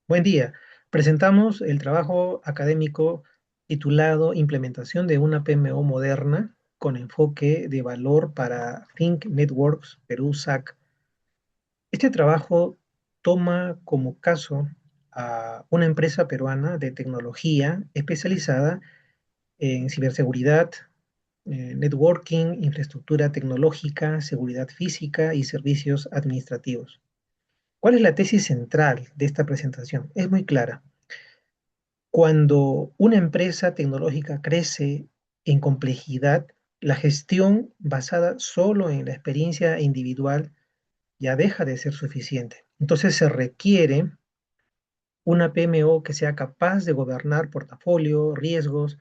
Buen día. Presentamos el trabajo académico titulado Implementación de una PMO moderna con enfoque de valor para Think Networks Perú SAC. Este trabajo toma como caso a una empresa peruana de tecnología especializada en ciberseguridad, networking, infraestructura tecnológica, seguridad física y servicios administrativos. ¿Cuál es la tesis central de esta presentación? Es muy clara. Cuando una empresa tecnológica crece en complejidad, la gestión basada solo en la experiencia individual ya deja de ser suficiente. Entonces se requiere una PMO que sea capaz de gobernar portafolio, riesgos,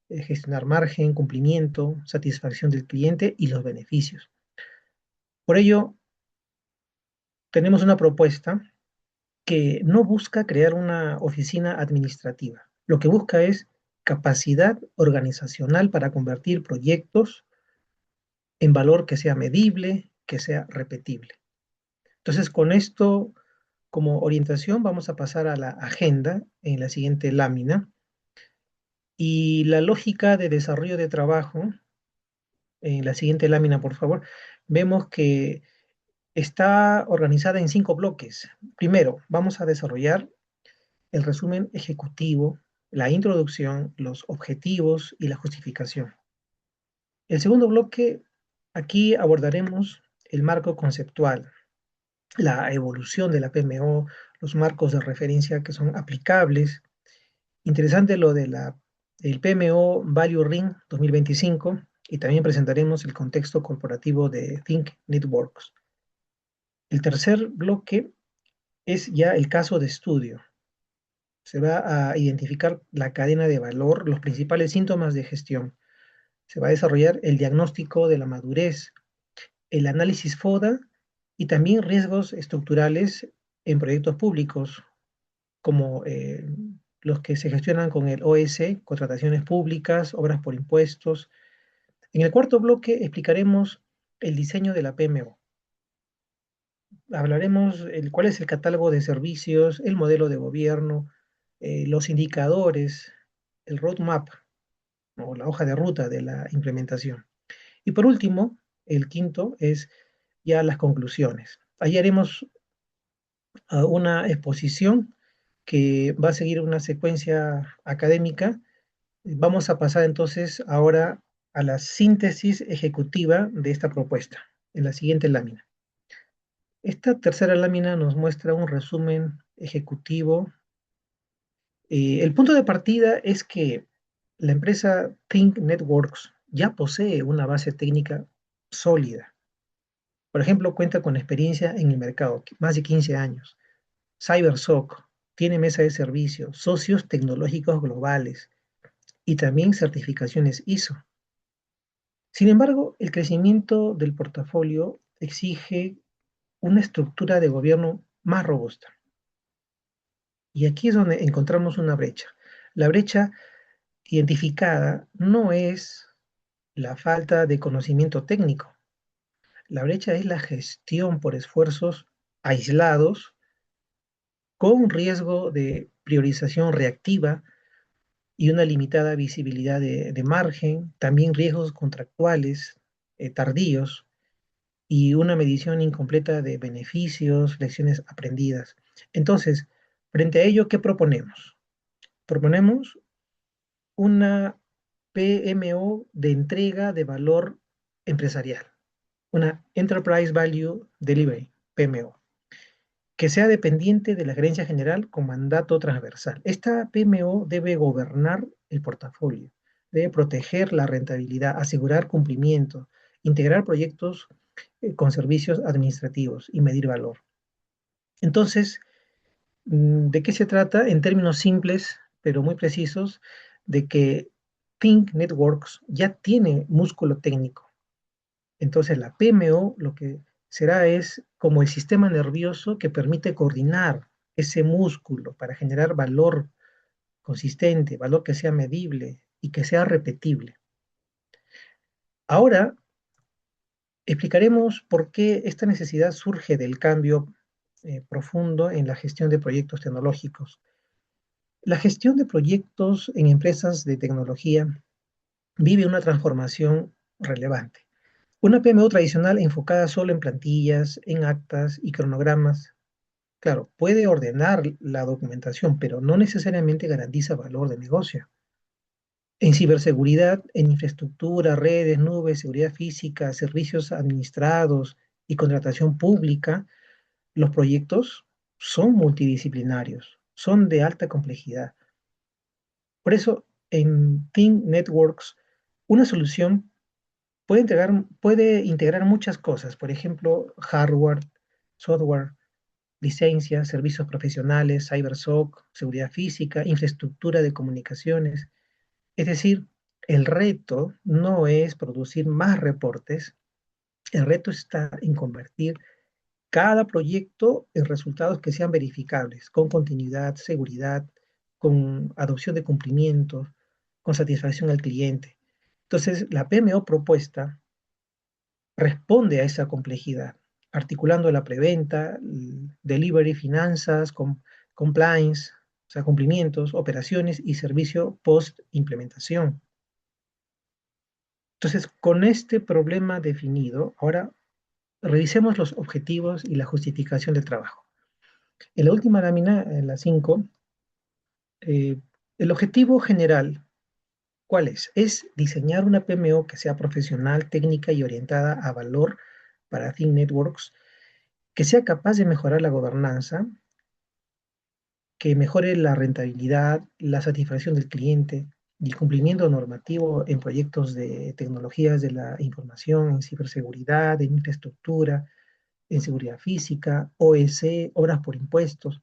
gestionar margen, cumplimiento, satisfacción del cliente y los beneficios. Por ello, tenemos una propuesta que no busca crear una oficina administrativa. Lo que busca es capacidad organizacional para convertir proyectos en valor que sea medible, que sea repetible. Entonces, con esto como orientación, vamos a pasar a la agenda en la siguiente lámina. Y la lógica de desarrollo de trabajo, en la siguiente lámina, por favor, vemos que está organizada en 5 bloques. Primero, vamos a desarrollar el resumen ejecutivo, la introducción, los objetivos y la justificación. El segundo bloque, aquí abordaremos el marco conceptual, la evolución de la PMO, los marcos de referencia que son aplicables. Interesante lo de el PMO Value Ring 2025 y también presentaremos el contexto corporativo de Think Networks. El tercer bloque es ya el caso de estudio. Se va a identificar la cadena de valor, los principales síntomas de gestión. Se va a desarrollar el diagnóstico de la madurez, el análisis FODA y también riesgos estructurales en proyectos públicos, como los que se gestionan con el OS, contrataciones públicas, obras por impuestos. En el cuarto bloque explicaremos el diseño de la PMO. Hablaremos cuál es el catálogo de servicios, el modelo de gobierno, los indicadores, el roadmap o la hoja de ruta de la implementación. Y por último, el quinto es ya las conclusiones. Ahí haremos una exposición que va a seguir una secuencia académica. Vamos a pasar entonces ahora a la síntesis ejecutiva de esta propuesta, en la siguiente lámina. Esta tercera lámina nos muestra un resumen ejecutivo. El punto de partida es que la empresa Think Networks ya posee una base técnica sólida. Por ejemplo, cuenta con experiencia en el mercado, más de 15 años. CyberSOC, tiene mesa de servicio, socios tecnológicos globales y también certificaciones ISO. Sin embargo, el crecimiento del portafolio exige una estructura de gobierno más robusta. Y aquí es donde encontramos una brecha. La brecha identificada no es la falta de conocimiento técnico. La brecha es la gestión por esfuerzos aislados con riesgo de priorización reactiva y una limitada visibilidad de margen, también riesgos contractuales tardíos y una medición incompleta de beneficios, lecciones aprendidas. Entonces, frente a ello, ¿qué proponemos? Proponemos una PMO de entrega de valor empresarial, una Enterprise Value Delivery, PMO, que sea dependiente de la gerencia general con mandato transversal. Esta PMO debe gobernar el portafolio, debe proteger la rentabilidad, asegurar cumplimiento, integrar proyectos con servicios administrativos y medir valor. Entonces, ¿de qué se trata? En términos simples, pero muy precisos, de que Think Networks ya tiene músculo técnico. Entonces, la PMO lo que será es como el sistema nervioso que permite coordinar ese músculo para generar valor consistente, valor que sea medible y que sea repetible. Ahora explicaremos por qué esta necesidad surge del cambio profundo en la gestión de proyectos tecnológicos. La gestión de proyectos en empresas de tecnología vive una transformación relevante. Una PMO tradicional enfocada solo en plantillas, en actas y cronogramas, claro, puede ordenar la documentación, pero no necesariamente garantiza valor de negocio. En ciberseguridad, en infraestructura, redes, nubes, seguridad física, servicios administrados y contratación pública, los proyectos son multidisciplinarios, son de alta complejidad. Por eso, en Team Networks, una solución puede integrar muchas cosas, por ejemplo, hardware, software, licencias, servicios profesionales, CyberSOC, seguridad física, infraestructura de comunicaciones. Es decir, el reto no es producir más reportes, el reto está en convertir cada proyecto en resultados que sean verificables, con continuidad, seguridad, con adopción de cumplimientos, con satisfacción al cliente. Entonces, la PMO propuesta responde a esa complejidad, articulando la preventa, delivery, finanzas, compliance, o sea, cumplimientos, operaciones y servicio post-implementación. Entonces, con este problema definido, ahora revisemos los objetivos y la justificación del trabajo. En la última lámina, en la 5, eh, el objetivo general, ¿cuál es? Es diseñar una PMO que sea profesional, técnica y orientada a valor para Think Networks, que sea capaz de mejorar la gobernanza, que mejore la rentabilidad, la satisfacción del cliente y el cumplimiento normativo en proyectos de tecnologías de la información, en ciberseguridad, en infraestructura, en seguridad física, OEC, obras por impuestos.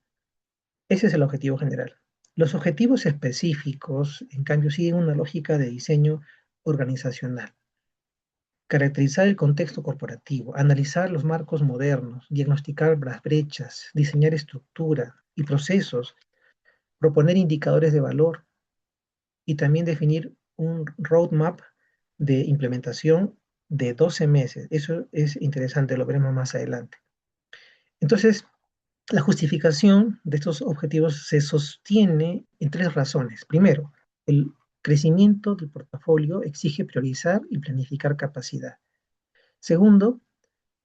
Ese es el objetivo general. Los objetivos específicos, en cambio, siguen una lógica de diseño organizacional. Caracterizar el contexto corporativo, analizar los marcos modernos, diagnosticar las brechas, diseñar estructura y procesos, proponer indicadores de valor y también definir un roadmap de implementación de 12 meses. Eso es interesante, lo veremos más adelante. Entonces, la justificación de estos objetivos se sostiene en tres razones. Primero, el crecimiento del portafolio exige priorizar y planificar capacidad. Segundo,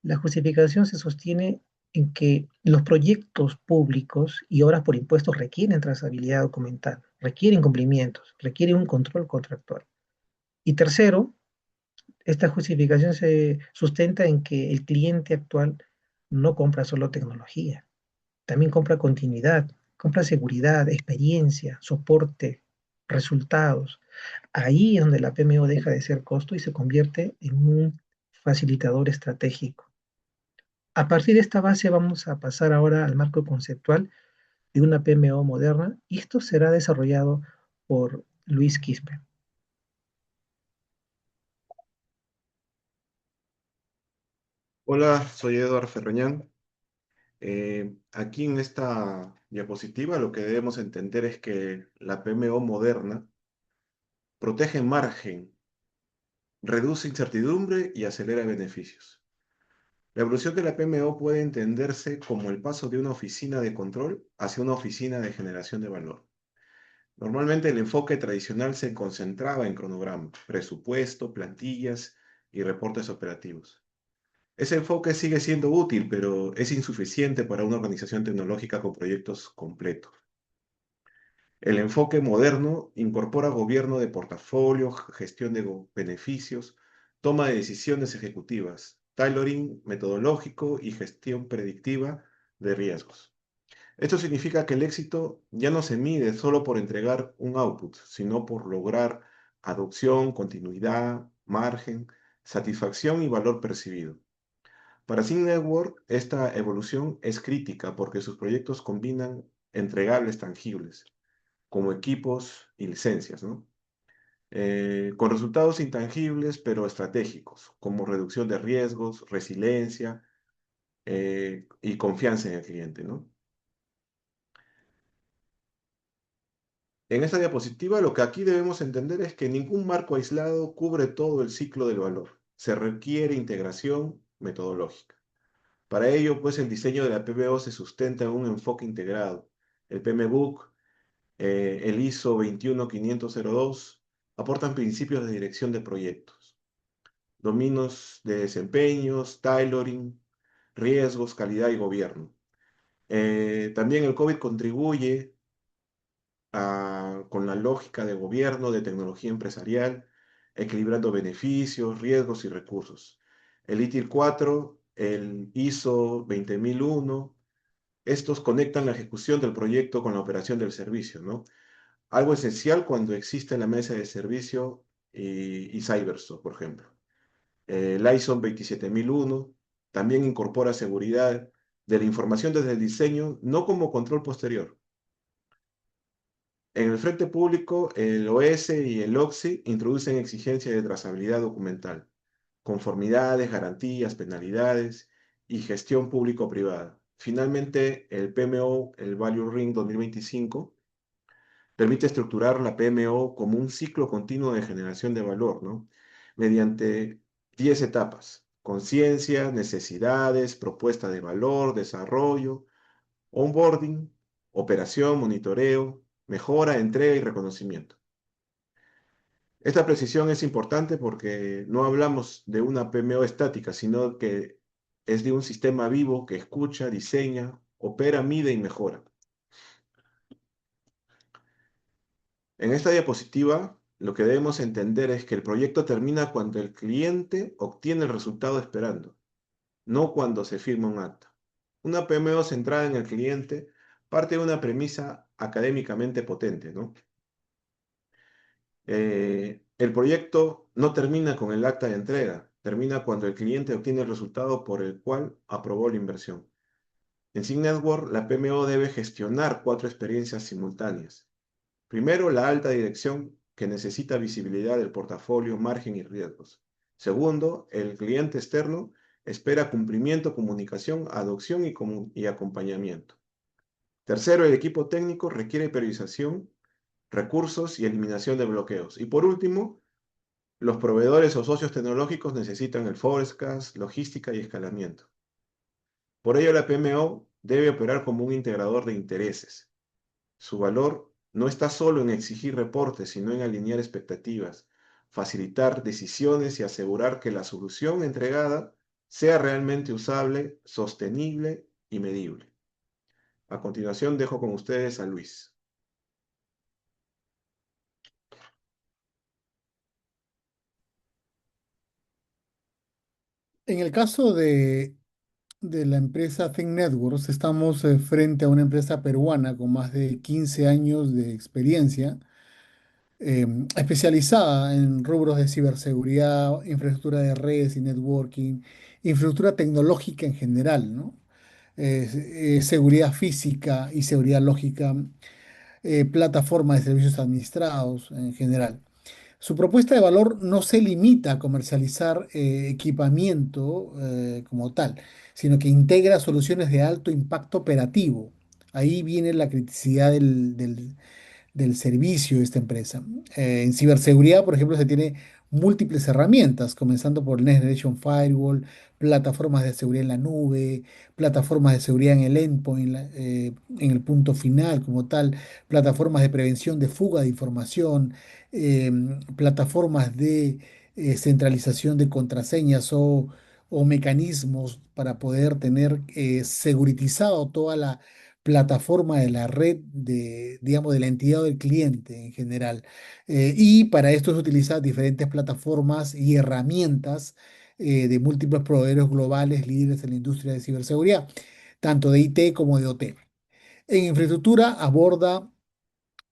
la justificación se sostiene en que los proyectos públicos y obras por impuestos requieren trazabilidad documental, requieren cumplimientos, requieren un control contractual. Y tercero, esta justificación se sustenta en que el cliente actual no compra solo tecnología, también compra continuidad, compra seguridad, experiencia, soporte, resultados. Ahí es donde la PMO deja de ser costo y se convierte en un facilitador estratégico. A partir de esta base vamos a pasar ahora al marco conceptual de una PMO moderna y esto será desarrollado por Luis Quispe. Hola, soy Eduardo Ferroñán. Aquí en esta diapositiva lo que debemos entender es que la PMO moderna protege margen, reduce incertidumbre y acelera beneficios. La evolución de la PMO puede entenderse como el paso de una oficina de control hacia una oficina de generación de valor. Normalmente el enfoque tradicional se concentraba en cronograma, presupuesto, plantillas y reportes operativos. Ese enfoque sigue siendo útil, pero es insuficiente para una organización tecnológica con proyectos completos. El enfoque moderno incorpora gobierno de portafolio, gestión de beneficios, toma de decisiones ejecutivas, tailoring metodológico y gestión predictiva de riesgos. Esto significa que el éxito ya no se mide solo por entregar un output, sino por lograr adopción, continuidad, margen, satisfacción y valor percibido. Para Sync Network, esta evolución es crítica porque sus proyectos combinan entregables tangibles, como equipos y licencias, ¿no? Con resultados intangibles pero estratégicos, como reducción de riesgos, resiliencia y confianza en el cliente, ¿no? En esta diapositiva lo que aquí debemos entender es que ningún marco aislado cubre todo el ciclo del valor. Se requiere integración metodológica. Para ello, pues el diseño de la PMO se sustenta en un enfoque integrado. El PMBOK, el ISO 21502 aportan principios de dirección de proyectos, dominios de desempeños, tailoring, riesgos, calidad y gobierno. También el COVID contribuye con la lógica de gobierno, de tecnología empresarial, equilibrando beneficios, riesgos y recursos. El ITIL 4, el ISO 20001, estos conectan la ejecución del proyecto con la operación del servicio, ¿no? Algo esencial cuando existe la mesa de servicio y Cybersource, por ejemplo. El ISO 27001 también incorpora seguridad de la información desde el diseño, no como control posterior. En el frente público, el OS y el OXI introducen exigencias de trazabilidad documental, conformidades, garantías, penalidades y gestión público-privada. Finalmente, el PMO, el Value Ring 2025, permite estructurar la PMO como un ciclo continuo de generación de valor, ¿no? Mediante 10 etapas: conciencia, necesidades, propuesta de valor, desarrollo, onboarding, operación, monitoreo, mejora, entrega y reconocimiento. Esta precisión es importante porque no hablamos de una PMO estática, sino que es de un sistema vivo que escucha, diseña, opera, mide y mejora. En esta diapositiva, lo que debemos entender es que el proyecto termina cuando el cliente obtiene el resultado esperando, no cuando se firma un acta. Una PMO centrada en el cliente parte de una premisa académicamente potente, ¿no? El proyecto no termina con el acta de entrega, termina cuando el cliente obtiene el resultado por el cual aprobó la inversión. En Sync Network, la PMO debe gestionar cuatro experiencias simultáneas. Primero, la alta dirección, que necesita visibilidad del portafolio, margen y riesgos. Segundo, el cliente externo espera cumplimiento, comunicación, adopción y acompañamiento. Tercero, el equipo técnico requiere priorización, recursos y eliminación de bloqueos. Y por último, los proveedores o socios tecnológicos necesitan el forecast, logística y escalamiento. Por ello, la PMO debe operar como un integrador de intereses. Su valor no está solo en exigir reportes, sino en alinear expectativas, facilitar decisiones y asegurar que la solución entregada sea realmente usable, sostenible y medible. A continuación, dejo con ustedes a Luis. En el caso de la empresa Think Networks, estamos frente a una empresa peruana con más de 15 años de experiencia, eh, especializada en rubros de ciberseguridad, infraestructura de redes y networking, infraestructura tecnológica en general, ¿no? Seguridad física y seguridad lógica, plataforma de servicios administrados en general. Su propuesta de valor no se limita a comercializar equipamiento como tal, sino que integra soluciones de alto impacto operativo. Ahí viene la criticidad del servicio de esta empresa. En ciberseguridad, por ejemplo, se tiene múltiples herramientas, comenzando por Next Generation Firewall, plataformas de seguridad en la nube, plataformas de seguridad en el endpoint, en el punto final como tal, plataformas de prevención de fuga de información, plataformas de centralización de contraseñas o mecanismos para poder tener seguritizado toda la plataforma de la red de, digamos, de la entidad del cliente en general. Y para esto se utilizan diferentes plataformas y herramientas de múltiples proveedores globales líderes en la industria de ciberseguridad, tanto de IT como de OT. En infraestructura aborda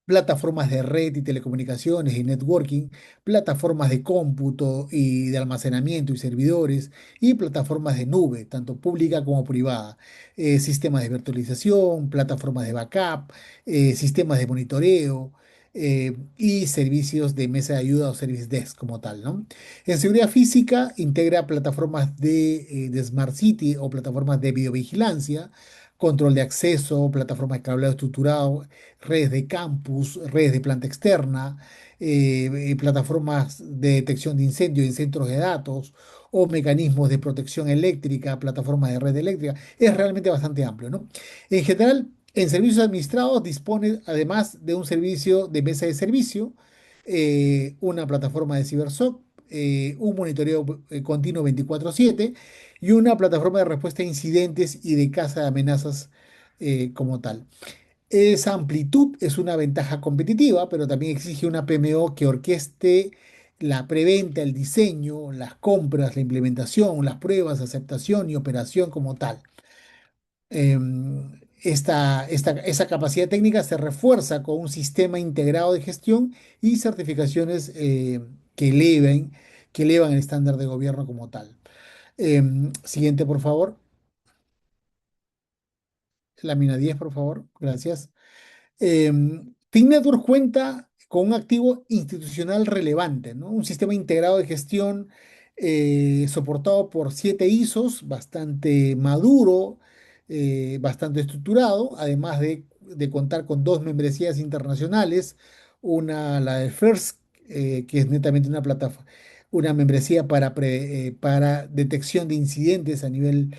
plataformas de red y telecomunicaciones y networking, plataformas de cómputo y de almacenamiento y servidores, y plataformas de nube, tanto pública como privada, sistemas de virtualización, plataformas de backup, sistemas de monitoreo. Y servicios de mesa de ayuda o service desk como tal, ¿no? En seguridad física integra plataformas de Smart City o plataformas de videovigilancia, control de acceso, plataformas de cableado estructurado, redes de campus, redes de planta externa, plataformas de detección de incendios en centros de datos o mecanismos de protección eléctrica, plataformas de red eléctrica. Es realmente bastante amplio, ¿no? En general, en servicios administrados dispone además de un servicio de mesa de servicio, una plataforma de CyberSOC, un monitoreo continuo 24/7 y una plataforma de respuesta a incidentes y de caza de amenazas como tal. Esa amplitud es una ventaja competitiva, pero también exige una PMO que orqueste la preventa, el diseño, las compras, la implementación, las pruebas, aceptación y operación como tal. Esa capacidad técnica se refuerza con un sistema integrado de gestión y certificaciones que elevan el estándar de gobierno como tal. Siguiente, por favor. Lámina 10, por favor. Gracias. Think Network cuenta con un activo institucional relevante, ¿no? Un sistema integrado de gestión soportado por 7 ISOs, bastante maduro, bastante estructurado, además de contar con dos membresías internacionales, una, la de FIRST, que es netamente una plataforma, una membresía para detección de incidentes a nivel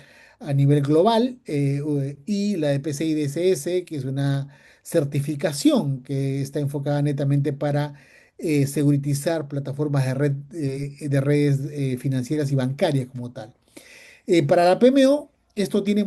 global, y la de PCI DSS, que es una certificación que está enfocada netamente para securitizar plataformas de redes financieras y bancarias como tal. Para la PMO, esto tiene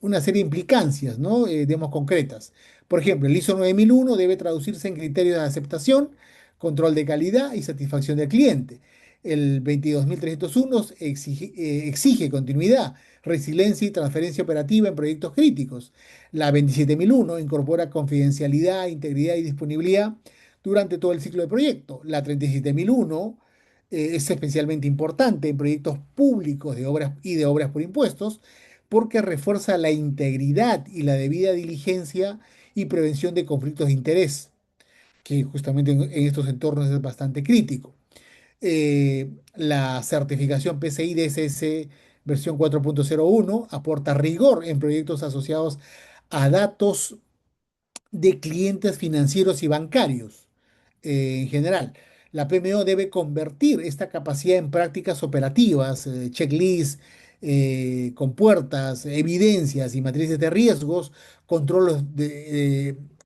una serie de implicancias, ¿no? Digamos, concretas. Por ejemplo, el ISO 9001 debe traducirse en criterios de aceptación, control de calidad y satisfacción del cliente. El 22301 exige continuidad, resiliencia y transferencia operativa en proyectos críticos. La 27001 incorpora confidencialidad, integridad y disponibilidad durante todo el ciclo de proyecto. La 37001 es especialmente importante en proyectos públicos de obras por impuestos porque refuerza la integridad y la debida diligencia y prevención de conflictos de interés, que justamente en estos entornos es bastante crítico. La certificación PCI DSS versión 4.01 aporta rigor en proyectos asociados a datos de clientes financieros y bancarios en general. La PMO debe convertir esta capacidad en prácticas operativas, checklists, compuertas, evidencias y matrices de riesgos, controles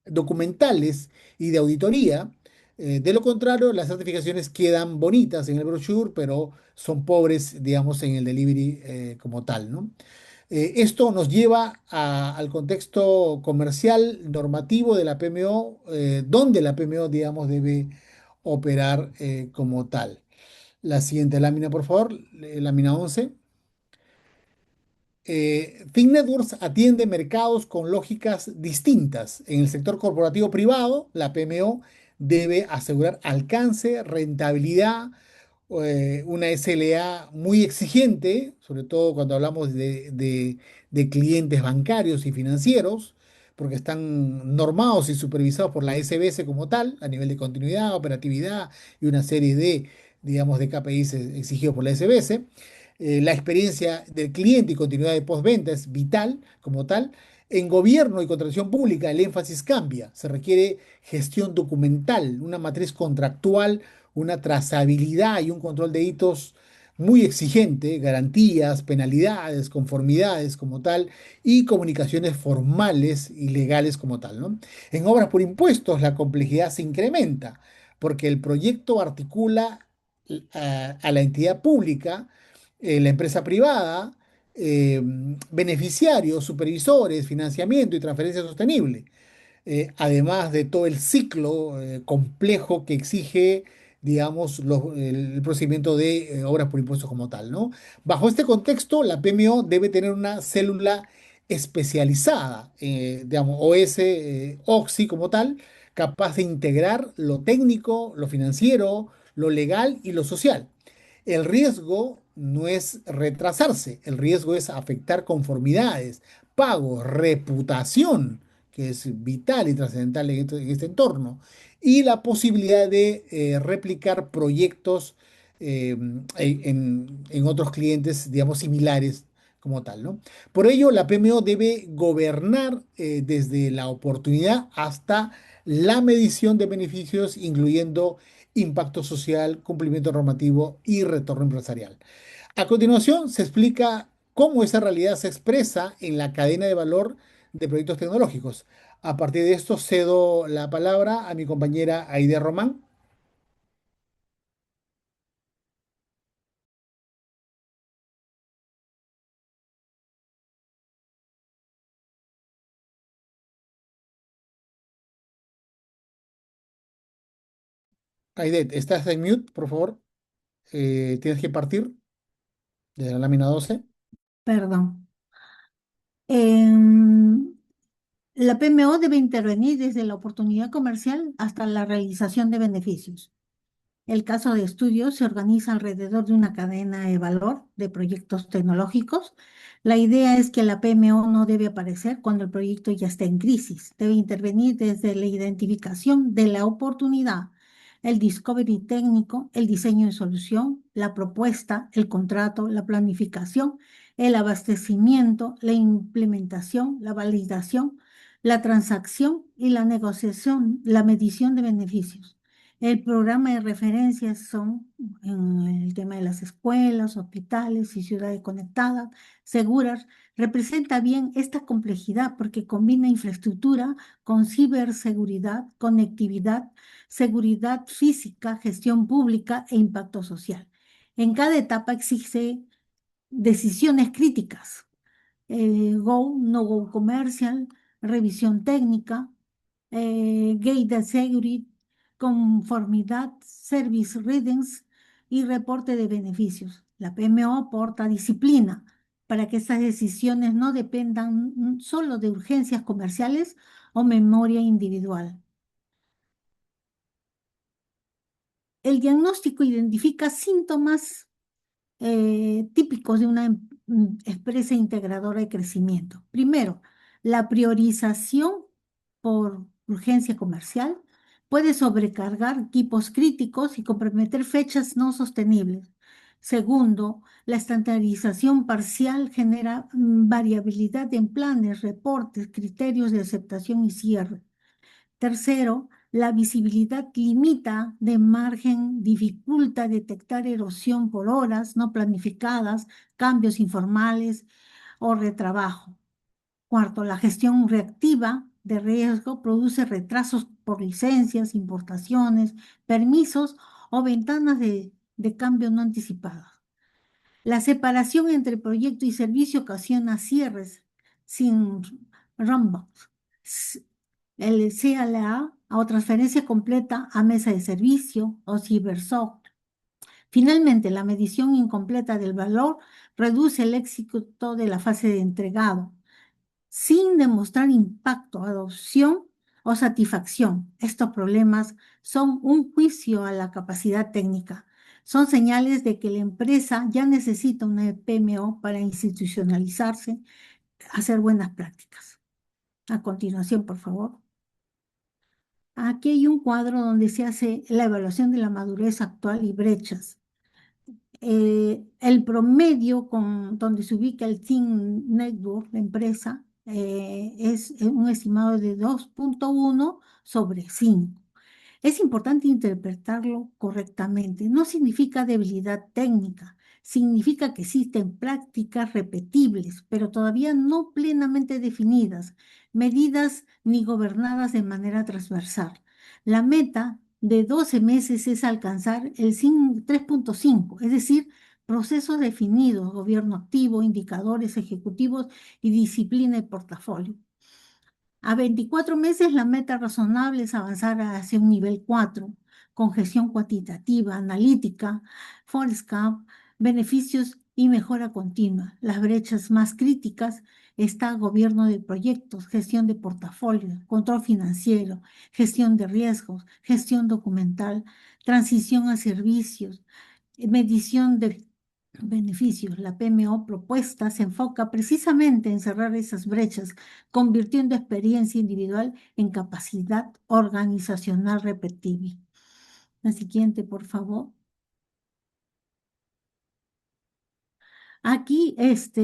documentales y de auditoría. De lo contrario, las certificaciones quedan bonitas en el brochure, pero son pobres, digamos, en el delivery como tal, ¿no? Esto nos lleva al contexto comercial normativo de la PMO, donde la PMO, digamos, debe operar como tal. La siguiente lámina, por favor, lámina 11. Think Networks atiende mercados con lógicas distintas. En el sector corporativo privado, la PMO debe asegurar alcance, rentabilidad, una SLA muy exigente, sobre todo cuando hablamos de clientes bancarios y financieros, porque están normados y supervisados por la SBS como tal, a nivel de continuidad, operatividad y una serie digamos, de KPIs exigidos por la SBS. La experiencia del cliente y continuidad de postventa es vital como tal. En gobierno y contratación pública el énfasis cambia. Se requiere gestión documental, una matriz contractual, una trazabilidad y un control de hitos muy exigente, garantías, penalidades, conformidades como tal y comunicaciones formales y legales como tal, ¿no? En obras por impuestos la complejidad se incrementa porque el proyecto articula a la entidad pública, la empresa privada, beneficiarios, supervisores, financiamiento y transferencia sostenible, además de todo el ciclo complejo que exige, digamos, el procedimiento de obras por impuestos como tal, ¿no? Bajo este contexto, la PMO debe tener una célula especializada, digamos, OS, OXI como tal, capaz de integrar lo técnico, lo financiero, lo legal y lo social. El riesgo no es retrasarse, el riesgo es afectar conformidades, pagos, reputación, que es vital y trascendental en este entorno, y la posibilidad de replicar proyectos en otros clientes, digamos, similares como tal, ¿no? Por ello, la PMO debe gobernar desde la oportunidad hasta la medición de beneficios, incluyendo impacto social, cumplimiento normativo y retorno empresarial. A continuación, se explica cómo esa realidad se expresa en la cadena de valor de proyectos tecnológicos. A partir de esto, cedo la palabra a mi compañera Aide Román. Aide, estás en mute, por favor. Tienes que partir de la lámina 12. Perdón. Em, la PMO debe intervenir desde la oportunidad comercial hasta la realización de beneficios. El caso de estudio se organiza alrededor de una cadena de valor de proyectos tecnológicos. La idea es que la PMO no debe aparecer cuando el proyecto ya está en crisis. Debe intervenir desde la identificación de la oportunidad, el discovery técnico, el diseño de solución, la propuesta, el contrato, la planificación, el abastecimiento, la implementación, la validación, la transacción y la negociación, la medición de beneficios. El programa de referencias son en el tema de las escuelas, hospitales y ciudades conectadas, seguras. Representa bien esta complejidad porque combina infraestructura con ciberseguridad, conectividad, seguridad física, gestión pública e impacto social. En cada etapa exige decisiones críticas, Go, No Go Commercial, revisión técnica, Gate Security, conformidad, Service Readings y reporte de beneficios. La PMO aporta disciplina para que estas decisiones no dependan solo de urgencias comerciales o memoria individual. El diagnóstico identifica síntomas típicos de una empresa integradora de crecimiento. Primero, la priorización por urgencia comercial puede sobrecargar equipos críticos y comprometer fechas no sostenibles. Segundo, la estandarización parcial genera variabilidad en planes, reportes, criterios de aceptación y cierre. Tercero, la visibilidad limita de margen, dificulta detectar erosión por horas no planificadas, cambios informales o retrabajo. Cuarto, la gestión reactiva de riesgo produce retrasos por licencias, importaciones, permisos o ventanas de cambio no anticipadas. La separación entre proyecto y servicio ocasiona cierres sin rombos. El CLA o transferencia completa a mesa de servicio o Cybersoft. Finalmente, la medición incompleta del valor reduce el éxito de la fase de entregado, sin demostrar impacto, adopción o satisfacción. Estos problemas son un juicio a la capacidad técnica. Son señales de que la empresa ya necesita una PMO para institucionalizarse, hacer buenas prácticas. A continuación, por favor. Aquí hay un cuadro donde se hace la evaluación de la madurez actual y brechas. El promedio donde se ubica el Think Network, la empresa, es un estimado de 2,1 sobre 5. Es importante interpretarlo correctamente. No significa debilidad técnica, significa que existen prácticas repetibles, pero todavía no plenamente definidas, medidas ni gobernadas de manera transversal. La meta de 12 meses es alcanzar el 3,5, es decir, procesos definidos, gobierno activo, indicadores ejecutivos y disciplina de portafolio. A 24 meses la meta razonable es avanzar hacia un nivel 4, con gestión cuantitativa, analítica, Forecast, beneficios y mejora continua. Las brechas más críticas está gobierno de proyectos, gestión de portafolio, control financiero, gestión de riesgos, gestión documental, transición a servicios, medición de beneficios. La PMO propuesta se enfoca precisamente en cerrar esas brechas, convirtiendo experiencia individual en capacidad organizacional repetible. La siguiente, por favor. Aquí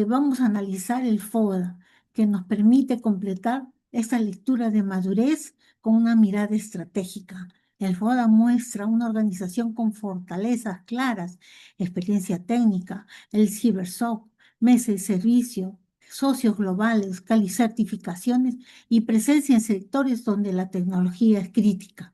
vamos a analizar el FODA, que nos permite completar esta lectura de madurez con una mirada estratégica. El FODA muestra una organización con fortalezas claras, experiencia técnica, el CyberSOC, mesa de servicio, socios globales, calicertificaciones y presencia en sectores donde la tecnología es crítica.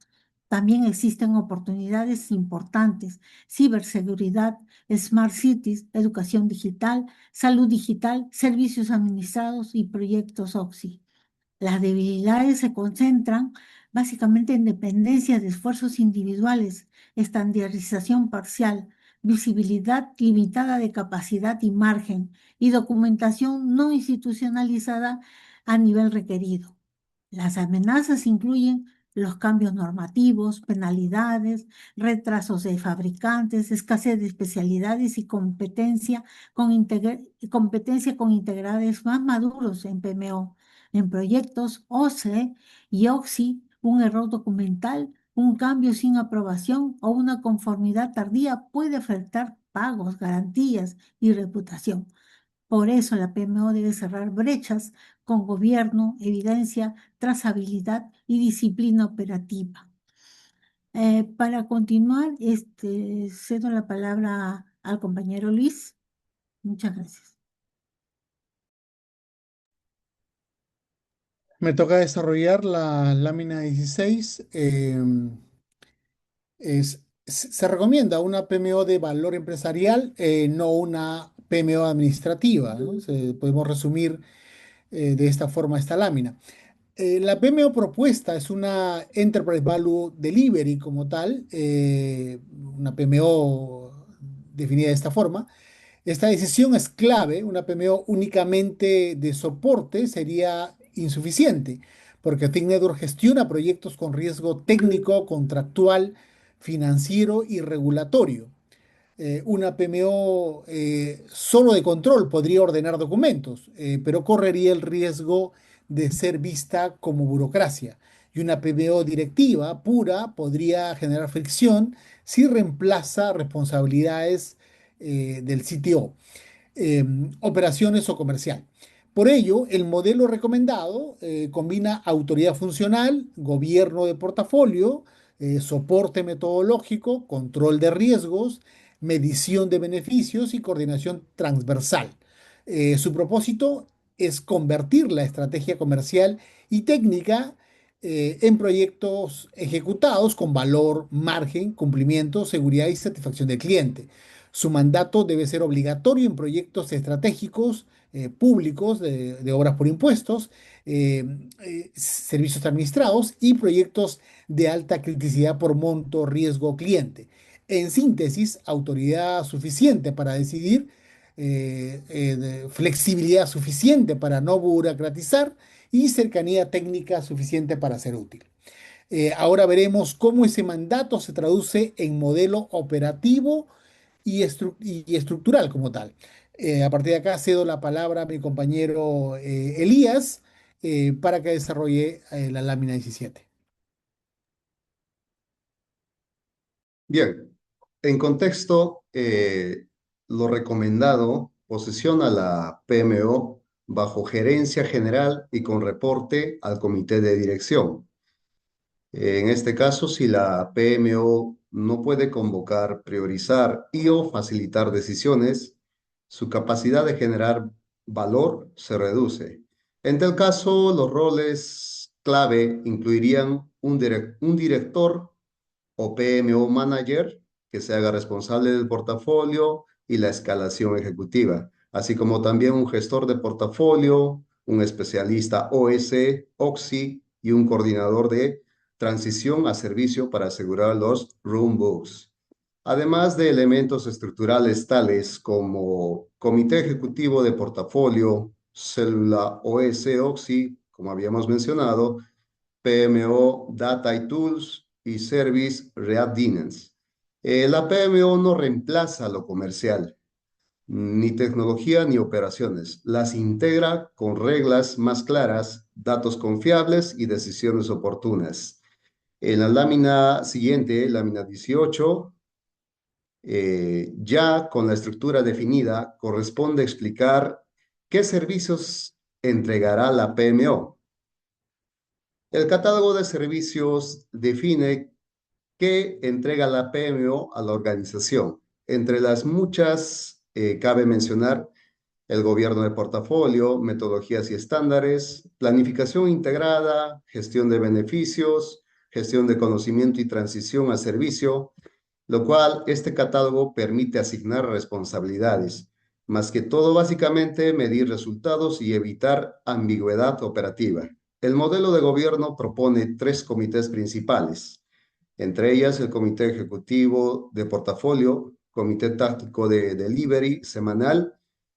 También existen oportunidades importantes: ciberseguridad, smart cities, educación digital, salud digital, servicios administrados y proyectos OXI. Las debilidades se concentran básicamente en dependencia de esfuerzos individuales, estandarización parcial, visibilidad limitada de capacidad y margen, y documentación no institucionalizada a nivel requerido. Las amenazas incluyen los cambios normativos, penalidades, retrasos de fabricantes, escasez de especialidades y competencia con integrales más maduros en PMO. En proyectos OCE y OXI, un error documental, un cambio sin aprobación o una conformidad tardía puede afectar pagos, garantías y reputación. Por eso la PMO debe cerrar brechas con gobierno, evidencia, trazabilidad y disciplina operativa. Para continuar, cedo la palabra al compañero Luis. Muchas gracias. Me toca desarrollar la lámina 16. Se recomienda una PMO de valor empresarial, no una PMO administrativa, ¿no? Podemos resumir de esta forma esta lámina. La PMO propuesta es una Enterprise Value Delivery como tal, una PMO definida de esta forma. Esta decisión es clave. Una PMO únicamente de soporte sería insuficiente, porque Think Network gestiona proyectos con riesgo técnico, contractual, financiero y regulatorio. Una PMO solo de control podría ordenar documentos, pero correría el riesgo de ser vista como burocracia. Y una PMO directiva pura podría generar fricción si reemplaza responsabilidades del CTO, operaciones o comercial. Por ello, el modelo recomendado combina autoridad funcional, gobierno de portafolio, soporte metodológico, control de riesgos, medición de beneficios y coordinación transversal. Su propósito es convertir la estrategia comercial y técnica en proyectos ejecutados con valor, margen, cumplimiento, seguridad y satisfacción del cliente. Su mandato debe ser obligatorio en proyectos estratégicos públicos de obras por impuestos, eh, servicios administrados y proyectos de alta criticidad por monto, riesgo, cliente. En síntesis, autoridad suficiente para decidir, flexibilidad suficiente para no burocratizar y cercanía técnica suficiente para ser útil. Ahora veremos cómo ese mandato se traduce en modelo operativo y estructural como tal. A partir de acá cedo la palabra a mi compañero Elías para que desarrolle la lámina 17. Bien, en contexto, lo recomendado posiciona la PMO bajo gerencia general y con reporte al comité de dirección. En este caso, si la PMO no puede convocar, priorizar y o facilitar decisiones, su capacidad de generar valor se reduce. En tal caso, los roles clave incluirían un director o PMO manager que se haga responsable del portafolio y la escalación ejecutiva, así como también un gestor de portafolio, un especialista OS, OXI y un coordinador de transición a servicio para asegurar los runbooks. Además de elementos estructurales tales como comité ejecutivo de portafolio, célula OS, OXI, como habíamos mencionado, PMO Data y Tools y Service Readiness. La PMO no reemplaza lo comercial, ni tecnología ni operaciones. Las integra con reglas más claras, datos confiables y decisiones oportunas. En la lámina siguiente, lámina 18, ya con la estructura definida, corresponde explicar qué servicios entregará la PMO. El catálogo de servicios define que entrega la PMO a la organización. Entre las muchas, cabe mencionar el gobierno de portafolio, metodologías y estándares, planificación integrada, gestión de beneficios, gestión de conocimiento y transición a servicio, lo cual este catálogo permite asignar responsabilidades, más que todo básicamente medir resultados y evitar ambigüedad operativa. El modelo de gobierno propone tres comités principales, entre ellas el comité ejecutivo de portafolio, comité táctico de delivery semanal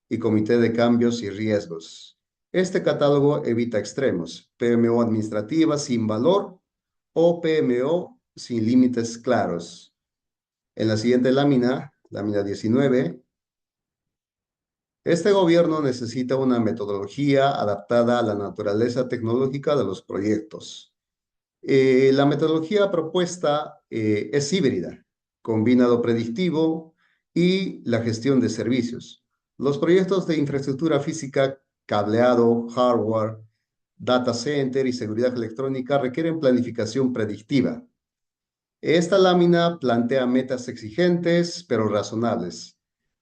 y comité de cambios y riesgos. Este catálogo evita extremos, PMO administrativa sin valor o PMO sin límites claros. En la siguiente lámina, lámina 19, este gobierno necesita una metodología adaptada a la naturaleza tecnológica de los proyectos. La metodología propuesta es híbrida, combina lo predictivo y la gestión de servicios. Los proyectos de infraestructura física, cableado, hardware, data center y seguridad electrónica requieren planificación predictiva. Esta lámina plantea metas exigentes pero razonables.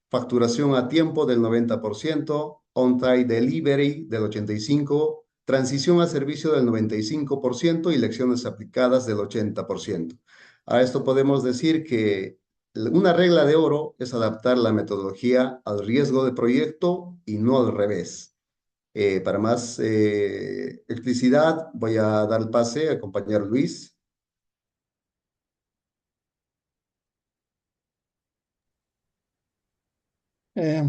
Facturación a tiempo del 90%, on-time delivery del 85%, transición a servicio del 95% y lecciones aplicadas del 80%. A esto podemos decir que una regla de oro es adaptar la metodología al riesgo de proyecto y no al revés. Para más explicidad, voy a dar el pase a compañero Luis. Eh,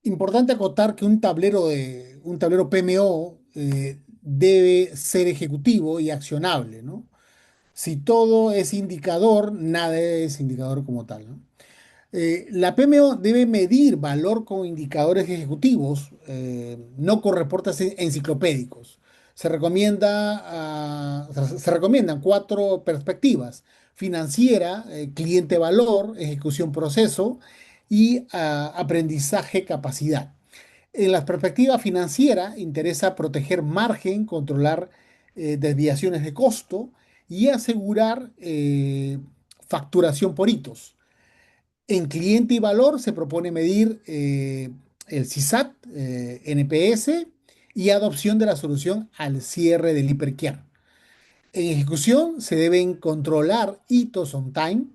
Importante acotar que un tablero PMO debe ser ejecutivo y accionable, ¿no? Si todo es indicador, nada es indicador como tal, ¿no? La PMO debe medir valor con indicadores ejecutivos, no con reportes enciclopédicos. Se recomiendan cuatro perspectivas: financiera, cliente valor, ejecución proceso y aprendizaje capacidad. En la perspectiva financiera interesa proteger margen, controlar desviaciones de costo y asegurar facturación por hitos. En cliente y valor se propone medir el CSAT, NPS y adopción de la solución al cierre del hipercare. En ejecución se deben controlar hitos on time,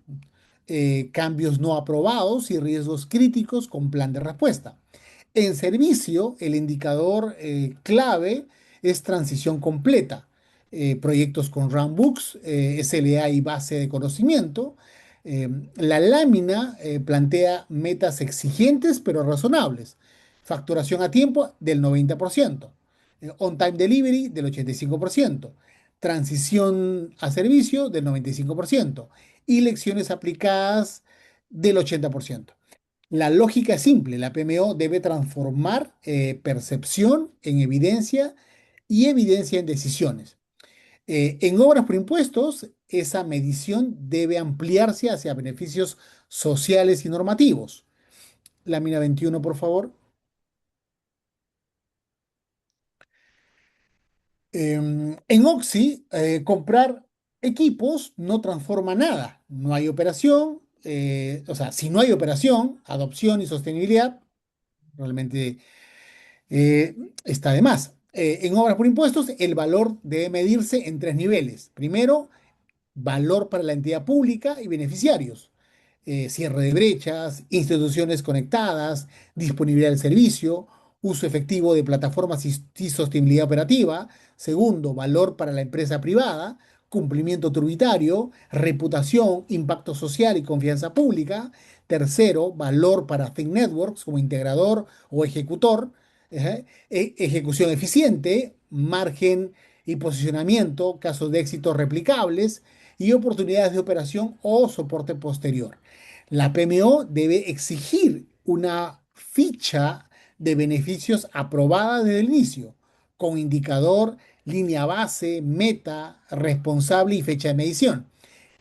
cambios no aprobados y riesgos críticos con plan de respuesta. En servicio, el indicador clave es transición completa, proyectos con runbooks, SLA y base de conocimiento. La lámina plantea metas exigentes pero razonables. Facturación a tiempo del 90%, on-time delivery del 85%, transición a servicio del 95% y lecciones aplicadas del 80%. La lógica es simple: la PMO debe transformar percepción en evidencia y evidencia en decisiones. En obras por impuestos, esa medición debe ampliarse hacia beneficios sociales y normativos. Lámina 21, por favor. En Oxy, comprar equipos no transforma nada. No hay operación, o sea, si no hay operación, adopción y sostenibilidad, realmente está de más. En obras por impuestos, el valor debe medirse en tres niveles. Primero, valor para la entidad pública y beneficiarios, cierre de brechas, instituciones conectadas, disponibilidad del servicio, uso efectivo de plataformas y sostenibilidad operativa. Segundo, valor para la empresa privada, cumplimiento tributario, reputación, impacto social y confianza pública. Tercero, valor para Think Networks como integrador o ejecutor, ejecución eficiente, margen y posicionamiento, casos de éxito replicables y oportunidades de operación o soporte posterior. La PMO debe exigir una ficha de beneficios aprobada desde el inicio, con indicador, línea base, meta, responsable y fecha de medición.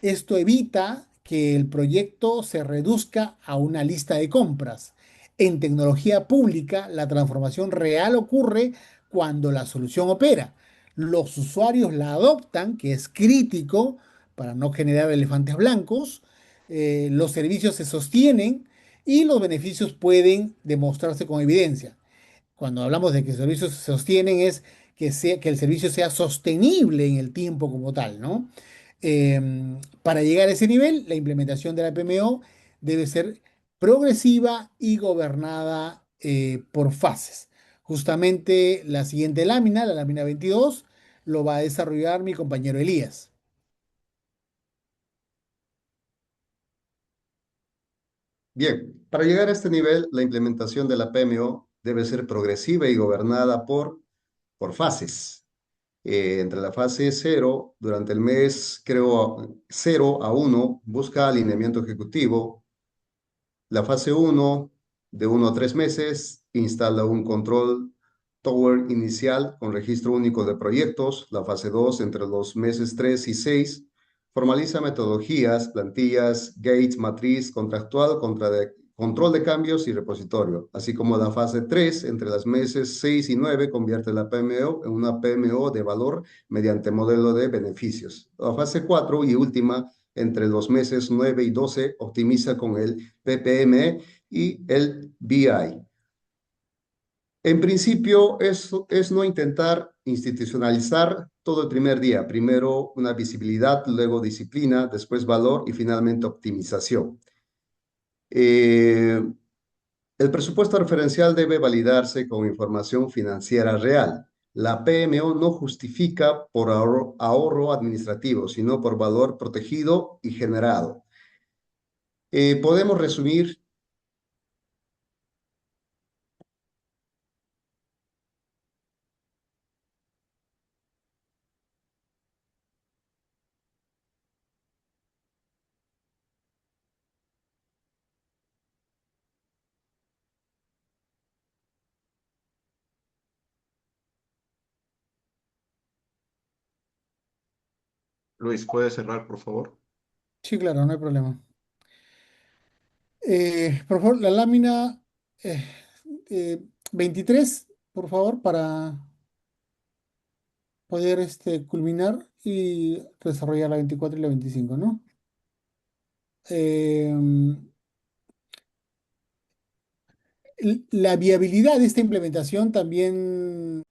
Esto evita que el proyecto se reduzca a una lista de compras. En tecnología pública, la transformación real ocurre cuando la solución opera. Los usuarios la adoptan, que es crítico para no generar elefantes blancos. Los servicios se sostienen y los beneficios pueden demostrarse con evidencia. Cuando hablamos de que servicios se sostienen es que el servicio sea sostenible en el tiempo como tal, ¿no? Para llegar a ese nivel, la implementación de la PMO debe ser progresiva y gobernada por fases. Justamente la siguiente lámina, la lámina 22, lo va a desarrollar mi compañero Elías. Bien, para llegar a este nivel, la implementación de la PMO debe ser progresiva y gobernada por fases. Entre la fase 0, durante el mes, creo, 0 a 1, busca alineamiento ejecutivo. La fase 1, de 1 a 3 meses, instala un control tower inicial con registro único de proyectos. La fase 2, entre los meses 3 y 6, formaliza metodologías, plantillas, gates, matriz, contractual, control de cambios y repositorio. Así como la fase 3, entre los meses 6 y 9, convierte la PMO en una PMO de valor mediante modelo de beneficios. La fase 4 y última, entre los meses 9 y 12, optimiza con el PPM y el BI. En principio, es no intentar institucionalizar todo el primer día. Primero una visibilidad, luego disciplina, después valor y finalmente optimización. Eh, el presupuesto referencial debe validarse con información financiera real. La PMO no justifica por ahorro administrativo, sino por valor protegido y generado. Podemos resumir. Luis, ¿puedes cerrar, por favor? Sí, claro, no hay problema. Por favor, la lámina eh, 23, por favor, para poder culminar y desarrollar la 24 y la 25, ¿no? Em, la viabilidad de esta implementación también,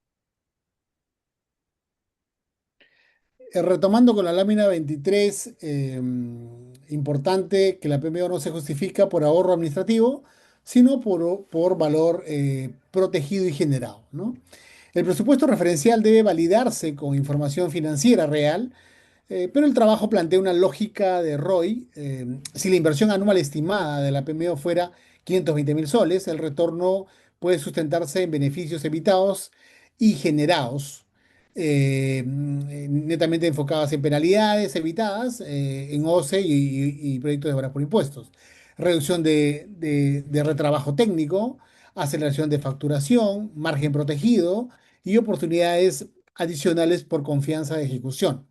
retomando con la lámina 23, importante que la PMO no se justifica por ahorro administrativo, sino por valor protegido y generado, ¿no? El presupuesto referencial debe validarse con información financiera real. Pero el trabajo plantea una lógica de ROI. Si la inversión anual estimada de la PMO fuera 520.000 soles, el retorno puede sustentarse en beneficios evitados y generados, netamente enfocadas en penalidades evitadas, en OCE y proyectos de horas por impuestos. Reducción de retrabajo técnico, aceleración de facturación, margen protegido y oportunidades adicionales por confianza de ejecución.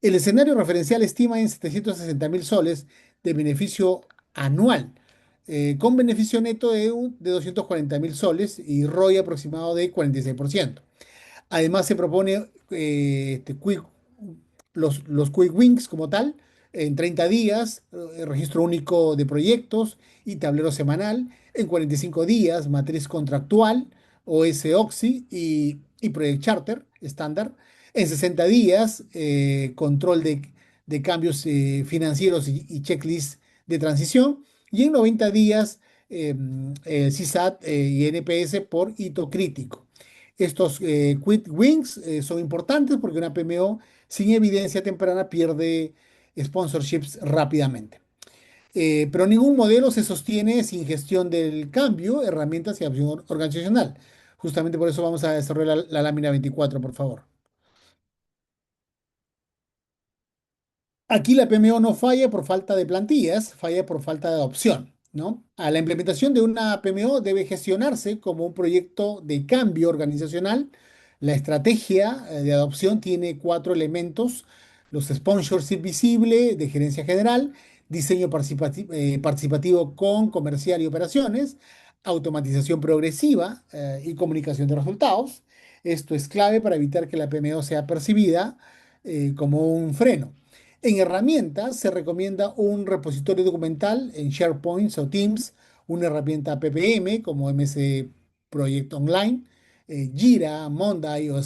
El escenario referencial estima en 760.000 soles de beneficio anual, con beneficio neto de 240.000 soles y ROI aproximado de 46%. Además, se propone los Quick Wins como tal, en 30 días, registro único de proyectos y tablero semanal, en 45 días, matriz contractual, OS Oxy y Project Charter estándar, en 60 días, control de cambios financieros y checklist de transición, y en 90 días, CSAT y NPS por hito crítico. Estos quick wins son importantes porque una PMO sin evidencia temprana pierde sponsorships rápidamente. Pero ningún modelo se sostiene sin gestión del cambio, herramientas y acción organizacional. Justamente por eso vamos a desarrollar la lámina 24, por favor. Aquí la PMO no falla por falta de plantillas, falla por falta de adopción, ¿no? A la implementación de una PMO debe gestionarse como un proyecto de cambio organizacional. La estrategia de adopción tiene cuatro elementos: los sponsorship visible de gerencia general, diseño participativo con comercial y operaciones, automatización progresiva y comunicación de resultados. Esto es clave para evitar que la PMO sea percibida como un freno. En herramientas se recomienda un repositorio documental en SharePoint o Teams, una herramienta PPM como MS Project Online, Jira, Monday o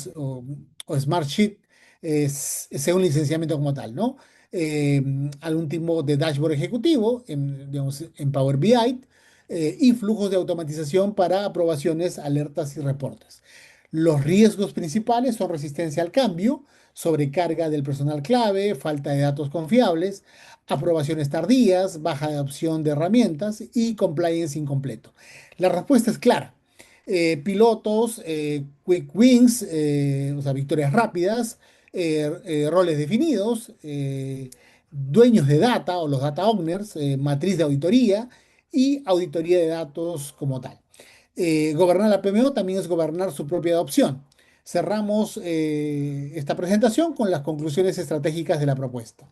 Smartsheet, según licenciamiento como tal, ¿no? Eh, Algún tipo de dashboard ejecutivo digamos, en Power BI y flujos de automatización para aprobaciones, alertas y reportes. Los riesgos principales son resistencia al cambio, sobrecarga del personal clave, falta de datos confiables, aprobaciones tardías, baja adopción de herramientas y compliance incompleto. La respuesta es clara. Pilotos, quick wins, o sea, victorias rápidas, roles definidos, dueños de data o los data owners, matriz de auditoría y auditoría de datos como tal. Gobernar la PMO también es gobernar su propia adopción. Cerramos esta presentación con las conclusiones estratégicas de la propuesta.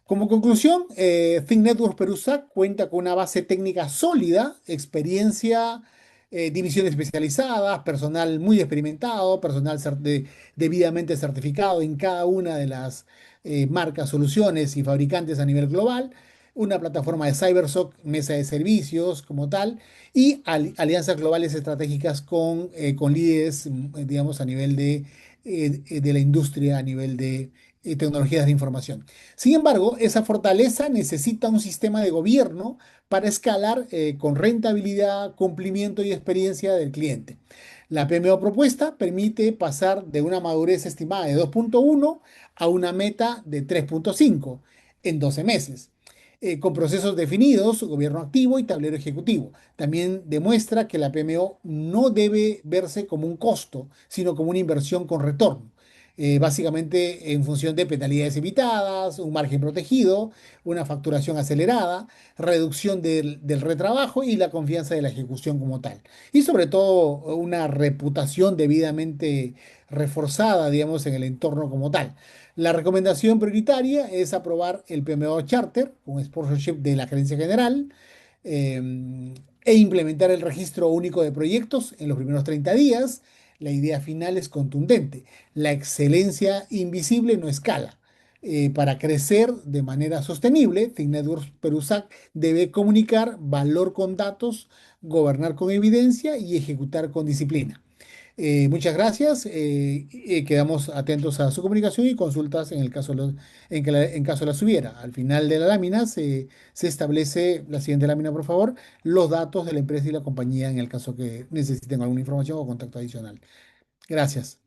Como conclusión, Think Networks Perusac cuenta con una base técnica sólida, experiencia, divisiones especializadas, personal muy experimentado, personal debidamente certificado en cada una de las marcas, soluciones y fabricantes a nivel global, una plataforma de CyberSOC, mesa de servicios como tal, y alianzas globales estratégicas con líderes, digamos, a nivel de la industria, a nivel de tecnologías de información. Sin embargo, esa fortaleza necesita un sistema de gobierno para escalar con rentabilidad, cumplimiento y experiencia del cliente. La PMO propuesta permite pasar de una madurez estimada de 2.1 a una meta de 3.5 en 12 meses. Con procesos definidos, gobierno activo y tablero ejecutivo. También demuestra que la PMO no debe verse como un costo, sino como una inversión con retorno, básicamente en función de penalidades evitadas, un margen protegido, una facturación acelerada, reducción del retrabajo y la confianza de la ejecución como tal. Y sobre todo una reputación debidamente reforzada, digamos, en el entorno como tal. La recomendación prioritaria es aprobar el PMO Charter con sponsorship de la Gerencia General, eh, e implementar el registro único de proyectos en los primeros 30 días. La idea final es contundente. La excelencia invisible no escala. Para crecer de manera sostenible, Think Networks Perusac debe comunicar valor con datos, gobernar con evidencia y ejecutar con disciplina. Muchas gracias. Quedamos atentos a su comunicación y consultas en el caso, en caso las hubiera. Al final de la lámina se establece, la siguiente lámina, por favor, los datos de la empresa y la compañía en el caso que necesiten alguna información o contacto adicional. Gracias.